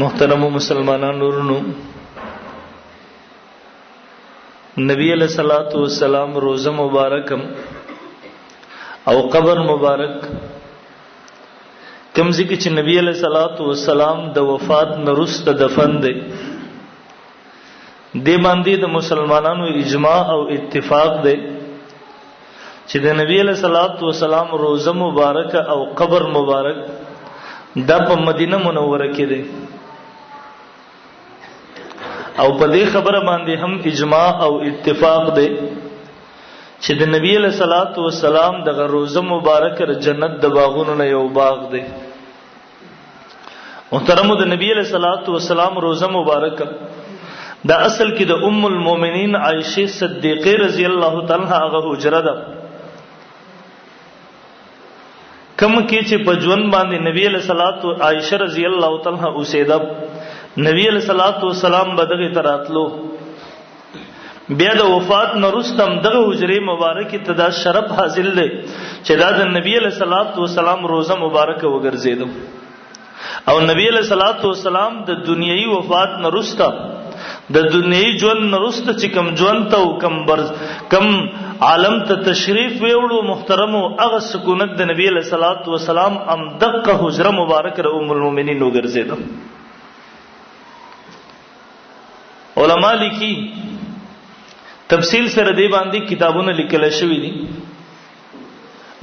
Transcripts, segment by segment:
محترم مسلمانان ورنو نبی علیہ الصلوۃ والسلام روزه مبارکم او قبر مبارک کمزې کې چې نبی علیہ الصلوۃ والسلام د وفات نرست دفن دی د باندې د مسلمانانو اجماع او اتفاق دی چې د نبی علیہ الصلوۃ والسلام روزه مبارک او قبر مبارک د په مدینه منوره کې دی او په دې خبره باندې هم اجماع او اتفاق دی چې د نبی علیہ الصلوۃ والسلام د روزه مبارک د جنت د باغونو نه یو باغ دی. محترم د نبی علیہ الصلوۃ والسلام روزه مبارک دا اصل کې د ام المؤمنین عائشه صدیقه رضی الله تعالی عنها هغه حجره ده کوم کې چې په ژوند باندې نبی علیہ الصلوۃ عائشه رضی الله تعالی عنها اوسېده. نبی علیہ الصلوۃ والسلام بدغه تراتلو بیا د وفات نرستم دغه حجره مبارکه ته دا شرف حاصل دی چې دا د نبی علیہ الصلوۃ والسلام روزه مبارکه وګرځیدو او نبی علیہ الصلوۃ والسلام د دنیوي وفات نرسته د دنیوي ژوند نرسته چې کم ژوند ته کم عالم ته تشریف ویوړو محترمو هغه سکونت د نبی علیہ الصلوۃ والسلام ام دغه حجره مبارکه ام المؤمنین وګرځیدو. علماء لیکي تفصیل سره دی باندې کتابونه لیکل شوی دي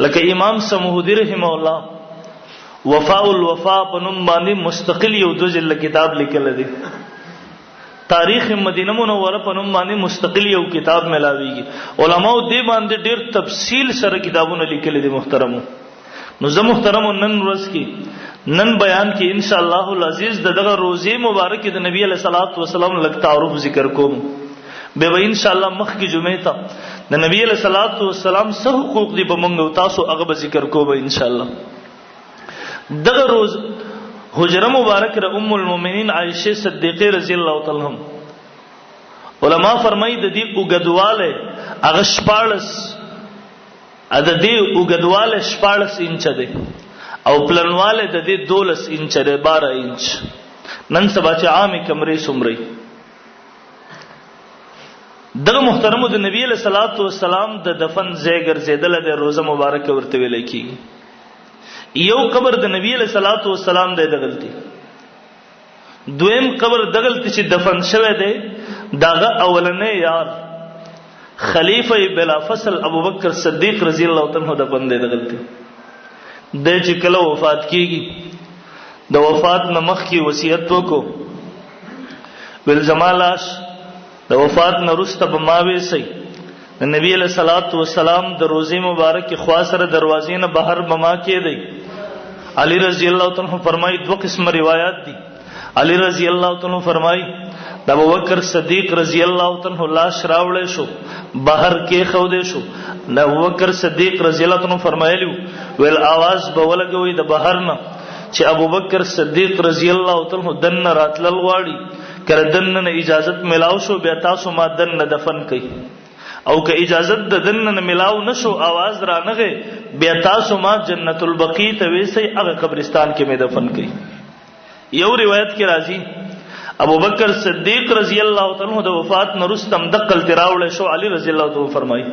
لکه امام سمودی رحمه الله وفاء الوفاء په نوم باندې مستقل یو دو جلد کتاب لیکل دي. تاریخ مدینه منوره په نوم باندې مستقل یو کتاب ملاویږي. علماء دې باندې ډېر تفصیل سره کتابونه لیکل دي محترمو. نو زه محترمو نن ورځ کې نن بیان کې ان شاء الله العزیز دغه روزه مبارکه د نبی علیہ الصلوۃ والسلام لږ تعارف ذکر کوم به ان شاء الله مخ کی جمعه ته د نبی علیہ الصلوۃ والسلام څه حقوق دي په موږ او تاسو هغه به ذکر کوم ان شاء الله. دغه روز حجره مبارکه د ام المؤمنین عائشه صدیقه رضی الله تعالی عنها علما فرمایي د دې وګدواله هغه 14 انچ دی او پلنواله د دې 12 انچ دی 12 انچ. نن سبا چې عامه کمرې سمري دغه محترمو د نبی علیہ الصلوۃ والسلام د دفن ځای ګرځیدل د روزه مبارکه ورته ویل کی. یو قبر د نبی علیہ الصلوۃ والسلام د دغلتي دویم قبر دغلتي چې دفن شوه دی داغه اولنې یار خلیفہ بلا فصل ابوبکر صدیق رضی الله تعالی عنہ دفن دی دغلتي د چې کله وفات کیږي د وفات نمخ کی وصیت وکړو ول جمالاش د وفات نرسته به ماوي سي نبی علیہ الصلوۃ والسلام د روزه مبارک خواصره دروازې نه بهر بما کې دی. علی رضی الله تعالی عنہ فرمایي دو قسم روایت دي. علی رضی الله تعالی عنہ فرمایي د ابوبکر صدیق رضی الله تعالی عنہ لاش راوړې شو بهر کې خو دې شو. ابوبکر صدیق رضی الله تعالی عنہ فرمایلی ویل आवाज به ولګوي د بهر نه چې ابوبکر صدیق رضی الله تعالی عنہ دن راتلل واړي کړه دن نه اجازت ملاو شو بیا تاسو ما دن دفن کړي او که اجازت د دن نه ملاو نشو आवाज را نغه بیا تاسو ما جنت البقیع ته وېسي هغه قبرستان کې مې دفن کړي. یو روایت کې راځي ابوبکر صدیق رضی الله تعالی عنہ د وفات نرستم دقل تراوله شو. علی رضی الله تعالی فرمایي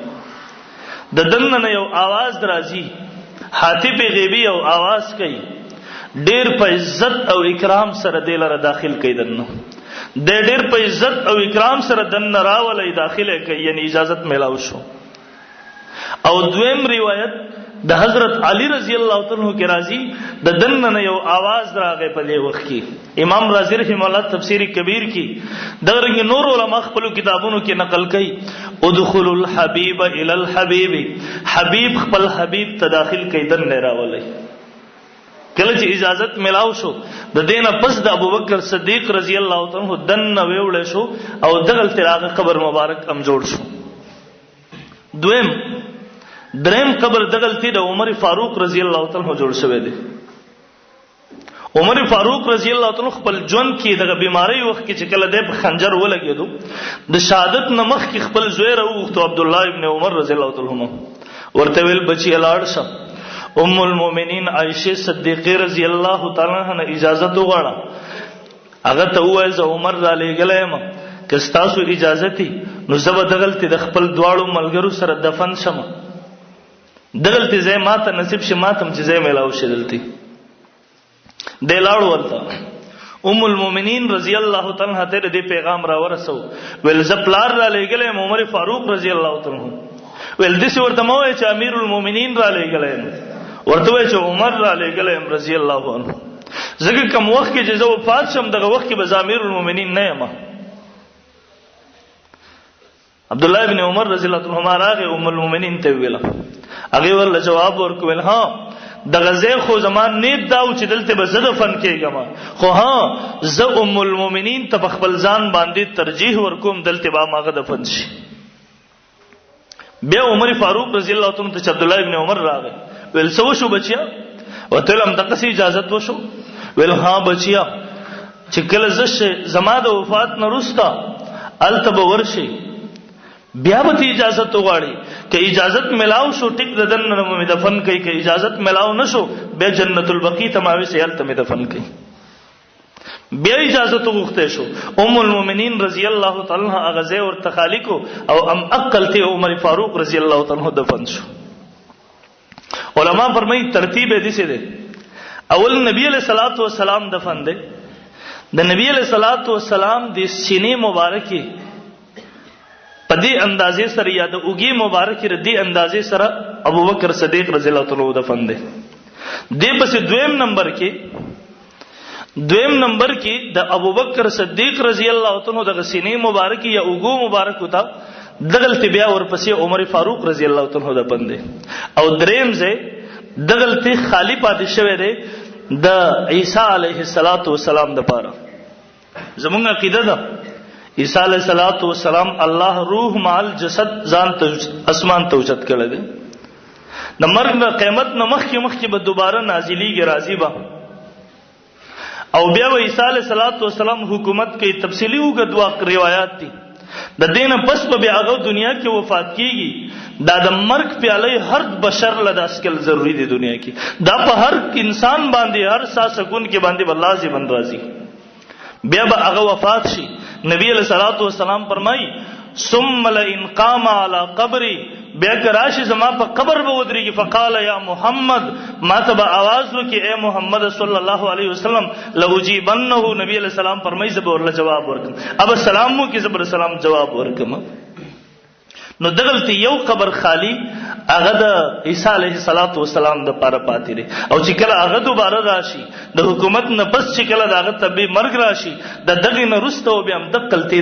د دن نه یو आवाज راځي حاتب غیبی او आवाज کوي ډېر په عزت او اکرام سره دلاره داخل کیدنه د ډېر په عزت او اکرام سره دن راولې داخله کوي یعنی اجازت ملاو شو. او دویم روایت د حضرت علی رضی الله تعالی عنہ کې راځي د دن نه یو आवाज راغی په دې وخت کې. امام رازی رحمه الله تفسیر کبیر کې دغه نور علماء خپل کتابونو کې نقل کوي ادخل الحبیب الی الحبیب حبیب خپل حبیب تداخل کوي دن نه راولې. کله چې اجازت ملاو شو د دینه پس د ابوبکر صدیق رضی الله تعالی عنہ دن نه ویول شو او دغه تراغه قبر مبارک ام جوړ شو. دریم قبر دغلتی د عمر فاروق رضی الله تعالی عنہ جوړ شوی دی. عمر فاروق رضی الله تعالی عنہ خپل ژوند کې دغه بیماری وخت کې چې کله د خنجر ولګیدو د شهادت نمخ کې خپل زوی راوغتو عبد الله ابن عمر رضی الله تعالی عنہ ورته ویل بچی الاړ شه ام المؤمنین عائشه صدیقه رضی الله تعالی عنها اجازه وغواړه هغه ته وویل زه عمر را لېږلی یم که ستاسو اجازتي نو زه به دغلتې د خپل دواړو ملګرو سره دفن شم، دغلتې ځای ما ته نصیب شي، ما ته هم چې ځای میلاو شي دلتې. دی لاړو ورته ام المؤمنین رضی الله تعالی عنها ته دې پیغام را ورسو، ویل زه پلار را لېږلی یم عمر فاروق رضی الله تعالی عنہ، ویل داسې ورته مه وایه چې امیر المؤمنین را لېږلی یم، ورته وایه چې عمر را لېږلی یم رضی الله عنه، ځکه کوم وخت کې چې زه وفات شم دغه وخت کې به زه امیر المؤمنین نه یم. عبدالله ابن عمر رضی الله عنهما راغی ام المؤمنین ته ویل، هغې ورله جواب ورکړ، ویل ها دغه ځای خو زما نیت دا و چې دلته به زه دفن کېږم، خو ها زه ام المؤمنین ته په خپل ځان باندې ترجیح ورکوم دلته به هماغه دفن شي. بیا عمر فاروق رضی الله عنه ته چې عبدالله ابن عمر راغی، ویل څه وشو بچیا؟ ورته ویل همدغسې اجازت وشو. ویل ها بچیا چې کله زه زما د وفات نه وروسته هلته به ورشي بیا به ته اجازت وغواړي، که اجازت ملاو شو ټیک د دننه مې دفن کوي، که اجازت ملاو نه شو بیا جنت البقیع ته ماویسې هلته مې دفن کوي. بیا اجازت وغوښتی شو، ام المؤمنین رضی الله تعالی عنها هغه ځای ورته خالي کو او عقلتې عمر فاروق رضی الله تعالی عنه دفن شو. علما فرمایي ترتیب یې داسې دی، اول نبی علیہ الصلوۃ والسلام دفن دی، د نبی علیہ الصلوۃ والسلام د سینې مبارکې په دې اندازې سره یا د اوږې مبارکې د دې اندازې سره ابوبکر صدیق رضی الله تعالی عنہ دفن دی. دې پسې دویم نمبر کې د ابوبکر صدیق رضی الله تعالی عنہ د سینې مبارکې یا اوږو مبارکو ته دغلته بیا ورپسې عمر فاروق رضی الله تعالی عنہ دفن دی. او دریم ځای دغلته خالی پاتې شوی دی د عیسی علیه السلام دپاره. زمونږ عقیده ده عیسی علیه السلام الله روح مال جسد ځان ته اسمان ته اوچت کړی دی، د مرګ نه قیامت نه مخکې به دوباره نازلیږي، راځي به او بیا به عیسی علیه السلام حکومت کوي. تفصیلي اوږد روایات دي، د دې نه پس به بیا هغه دنیا کې وفات کیږي. دا د مرګ پیاله هر بشر له داس کل ضروری دی دنیا کې، دا په هر انسان باندې هر سا سکون کې باندې به لازم راځي. بیا به هغه وفات شي. نبی علیہ الصلوۃ والسلام فرمایي ثم لئن قام على قبري، بیا که راشي زما په قبر به ودرېږي، فقال یا محمد، ما ته به آواز وکړي اے محمد صلی الله علیه وسلم، لأجیبنه، نبی علیہ السلام فرمایي زه به ورله جواب ورکړم، اب سلام مو کې زه به سلام جواب ورکړم. نو دغلته یو قبر خالی هغه د عیسی علیه السلام د پاره پاتې دی، او چې کله هغه دوباره راشي د حکومت نه پس چې کله د هغه طبي مرګ راشي د دغې نه وروسته بیا هم دقلتې